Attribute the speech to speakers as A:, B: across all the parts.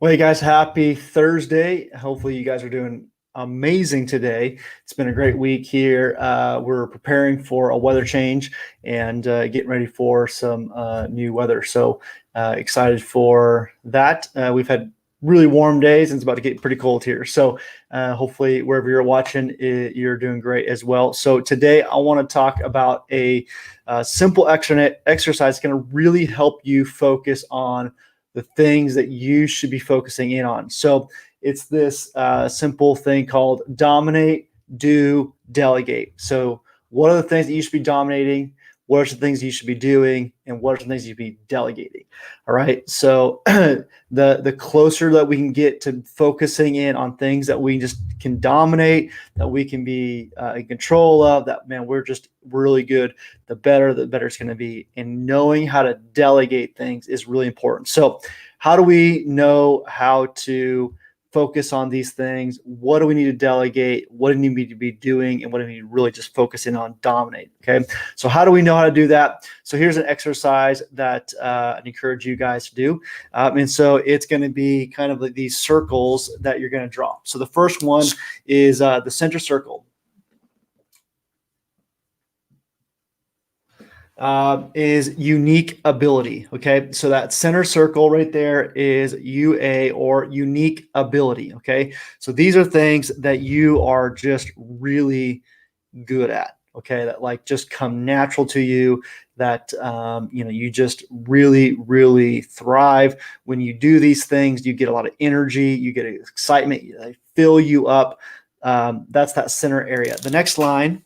A: Well, hey guys, happy Thursday. Hopefully, you guys are doing amazing today. It's been a great week here. We're preparing for a weather change and getting ready for some new weather. So excited for that. We've had really warm days and it's about to get pretty cold here. So hopefully, wherever you're watching, you're doing great as well. So today, I want to talk about a simple exercise going to really help you focus on the things that you should be focusing in on. So it's this simple thing called dominate, do, delegate. So what are the things that you should be dominating? What are the things you should be doing? And what are the things you should be delegating? All right. So the closer that we can get to focusing in on things that we just can dominate, that we can be in control of, that, man, we're just really good, the better it's going to be. And knowing how to delegate things is really important. So how do we know how to focus on these things? What do we need to delegate? What do we need to be doing? And what do we need to really just focus in on, dominate? Okay. So how do we know how to do that? So here's an exercise that I'd encourage you guys to do. And so it's going to be kind of like these circles that you're going to draw. So the first one is the center circle. Is unique ability. Okay. So that center circle right there is UA, or unique ability. Okay. So these are things that you are just really good at. Okay. That like just come natural to you, that, you just really, really thrive when you do these things. You get a lot of energy, you get excitement, they fill you up. That's that center area. The next line.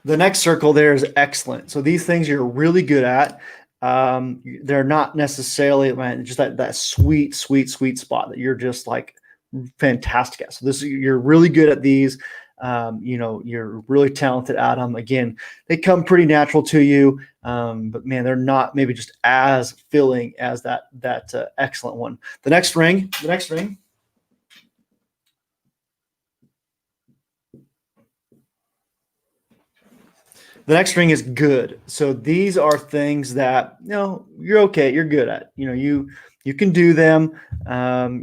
A: The next circle there is excellent. So these things you're really good at. They're not necessarily, man, just that sweet spot that you're just like fantastic at. So you're really good at these. You're really talented at them. Again, they come pretty natural to you, but man, they're not maybe just as filling as that excellent one. The next ring. The next ring is good. So these are things that you're okay, you're good at. You can do them,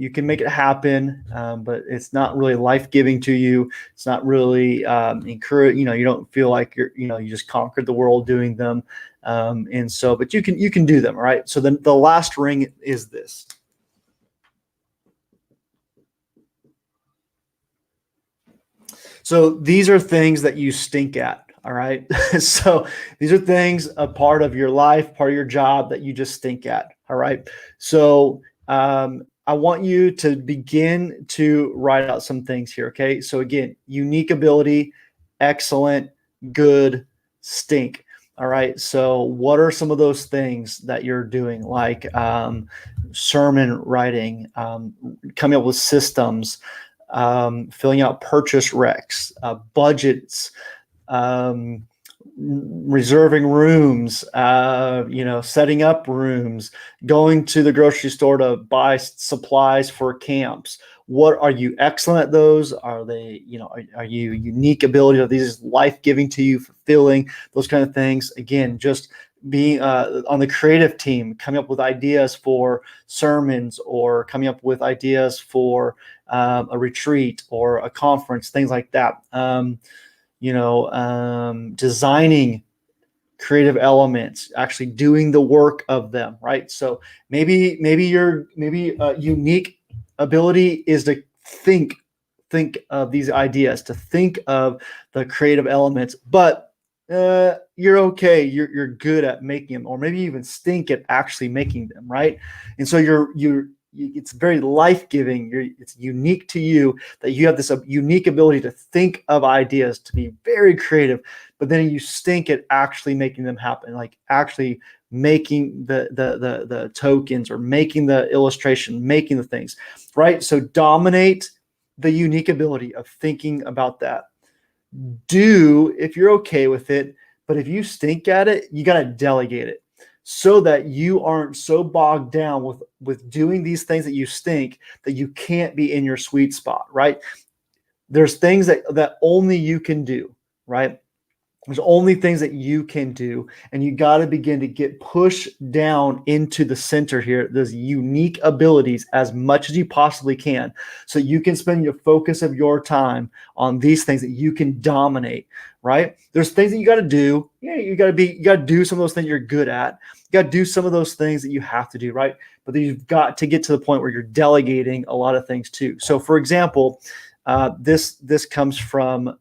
A: you can make it happen, but it's not really life-giving to you. It's not really encourage. You don't feel like you just conquered the world doing them, and so, but you can do them. All right. So then the last ring is this. So these are things that you stink at. All right. So these are things, a part of your life, part of your job that you just stink at. All right. So I want you to begin to write out some things here. Okay. So again, unique ability, excellent, good, stink. All right. So what are some of those things that you're doing, like sermon writing, coming up with systems, filling out purchase recs, budgets, reserving rooms, setting up rooms, going to the grocery store to buy supplies for camps. What are you excellent at those? Are they, are you unique ability? Are these life-giving to you, fulfilling, those kind of things? Again, just being on the creative team, coming up with ideas for sermons, or coming up with ideas for a retreat or a conference, things like that. Designing creative elements, actually doing the work of them, right? So maybe unique ability is to think of these ideas, to think of the creative elements, but you're okay, you're good at making them, or maybe even stink at actually making them, right? And so it's very life-giving. It's unique to you that you have this unique ability to think of ideas, to be very creative, but then you stink at actually making them happen, like actually making the tokens, or making the illustration, making the things, right? So dominate the unique ability of thinking about that. Do, if you're okay with it, but if you stink at it, you got to delegate it, so that you aren't so bogged down with doing these things that you stink, that you can't be in your sweet spot, right? There's things that only you can do, right? There's only things that you can do, and you got to begin to get pushed down into the center here, those unique abilities as much as you possibly can, so you can spend your focus of your time on these things that you can dominate, right? There's things that you got to do. Yeah, you got to do some of those things you're good at. You got to do some of those things that you have to do, right? But then you've got to get to the point where you're delegating a lot of things too. So, for example, this comes from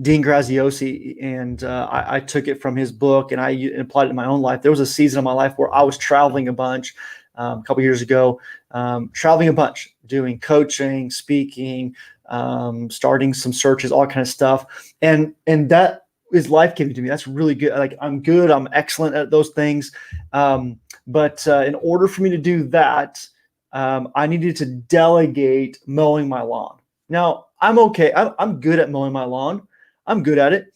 A: Dean Graziosi, and I took it from his book and I applied it in my own life. There was a season of my life where I was traveling a bunch a couple years ago, traveling a bunch, doing coaching, speaking, starting some searches, all kind of stuff, and that is life-giving to me. That's really good. Like, I'm good. I'm excellent at those things. But in order for me to do that, I needed to delegate mowing my lawn. Now, I'm okay. I'm good at mowing my lawn. I'm good at it.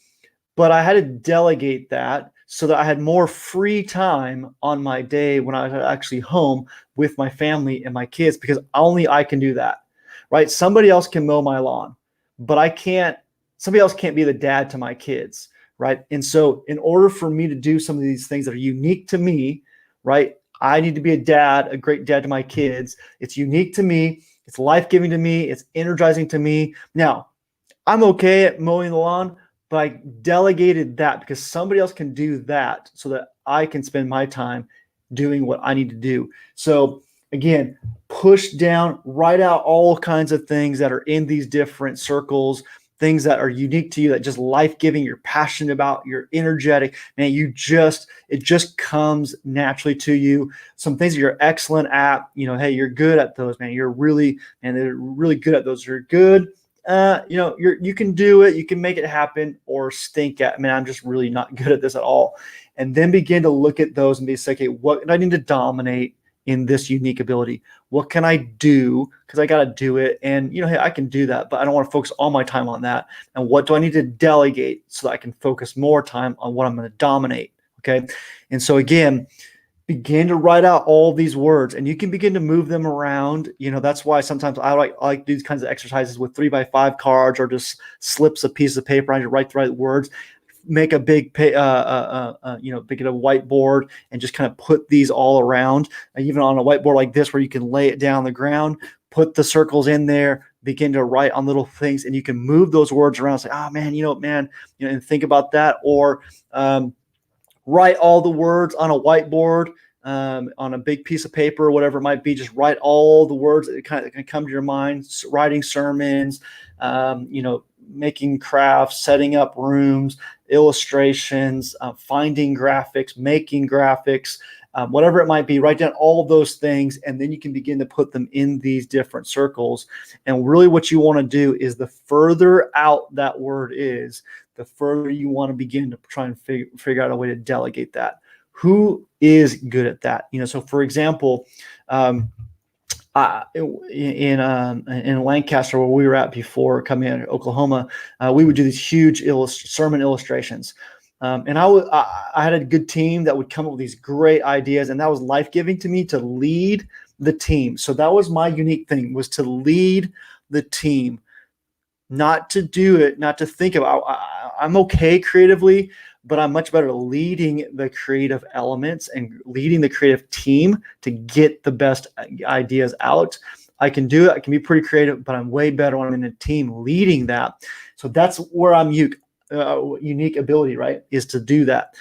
A: But I had to delegate that so that I had more free time on my day when I was actually home with my family and my kids, because only I can do that, right? Somebody else can mow my lawn, but I can't. Somebody else can't be the dad to my kids, right? And so in order for me to do some of these things that are unique to me, right, I need to be a great dad to my kids. It's unique to me. It's life-giving to me. It's energizing to me. Now, I'm okay at mowing the lawn, but I delegated that because somebody else can do that so that I can spend my time doing what I need to do. So again, push down, write out all kinds of things that are in these different circles, things that are unique to you, that just life-giving, you're passionate about, you're energetic, man, it just comes naturally to you. Some things that you're excellent at, hey, you're good at those, man. They're really good at those. You're good. You can do it, you can make it happen, or stink at, man, I'm just really not good at this at all. And then begin to look at those and be like, okay, what do I need to dominate in this unique ability? What can I do? Because I got to do it. And, hey, I can do that, but I don't want to focus all my time on that. And what do I need to delegate so that I can focus more time on what I'm going to dominate? Okay. And so again, begin to write out all these words, and you can begin to move them around. That's why sometimes I like these kinds of exercises with 3x5 cards, or just slips a piece of paper. I just write the right words, make a big, big whiteboard, and just kind of put these all around. Even on a whiteboard like this, where you can lay it down on the ground, put the circles in there, begin to write on little things, and you can move those words around. Say, oh man, and think about that, or write all the words on a whiteboard, on a big piece of paper, or whatever it might be. Just write all the words that can come to your mind. Writing sermons, making crafts, setting up rooms, illustrations, finding graphics, making graphics, whatever it might be. Write down all of those things, and then you can begin to put them in these different circles. And really what you want to do is, the further out that word is, the further you want to begin to try and figure out a way to delegate that. Who is good at that? So for example, in Lancaster, where we were at before coming out of Oklahoma, we would do these huge sermon illustrations. And I had a good team that would come up with these great ideas, and that was life-giving to me, to lead the team. So that was my unique thing, was to lead the team, not to do it, not to think about. I'm okay creatively, but I'm much better leading the creative elements and leading the creative team to get the best ideas out. I can do it. I can be pretty creative, but I'm way better when I'm in a team leading that. So that's where I'm unique ability, right, is to do that.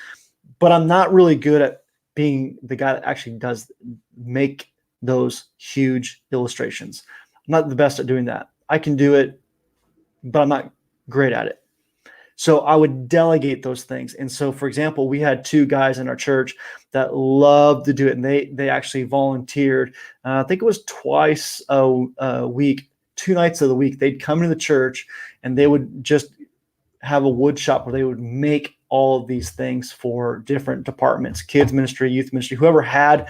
A: But I'm not really good at being the guy that actually does make those huge illustrations. I'm not the best at doing that. I can do it, but I'm not great at it. So I would delegate those things. And so, for example, we had two guys in our church that loved to do it, and they actually volunteered. I think it was twice a week, 2 nights of the week. They'd come into the church, and they would just have a wood shop where they would make all of these things for different departments, kids ministry, youth ministry, whoever had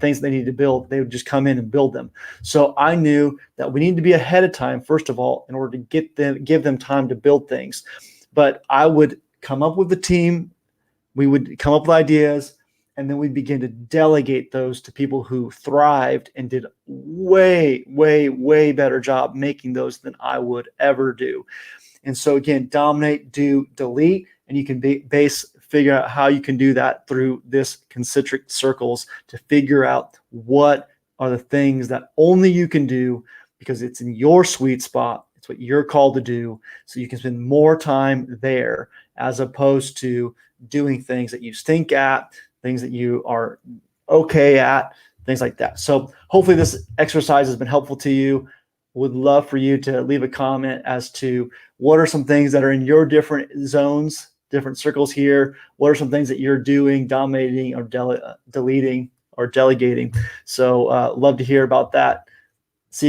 A: things they needed to build, they would just come in and build them. So I knew that we needed to be ahead of time, first of all, in order to give them time to build things. But I would come up with the team, we would come up with ideas, and then we'd begin to delegate those to people who thrived and did way, way, way better job making those than I would ever do. And so again, dominate, do, delete, and you can figure out how you can do that through this concentric circles to figure out what are the things that only you can do because it's in your sweet spot. It's what you're called to do. So you can spend more time there as opposed to doing things that you stink at, things that you are okay at, things like that. So hopefully this exercise has been helpful to you. Would love for you to leave a comment as to what are some things that are in your different zones, different circles here. What are some things that you're doing, dominating, or deleting, or delegating? So love to hear about that. See you guys.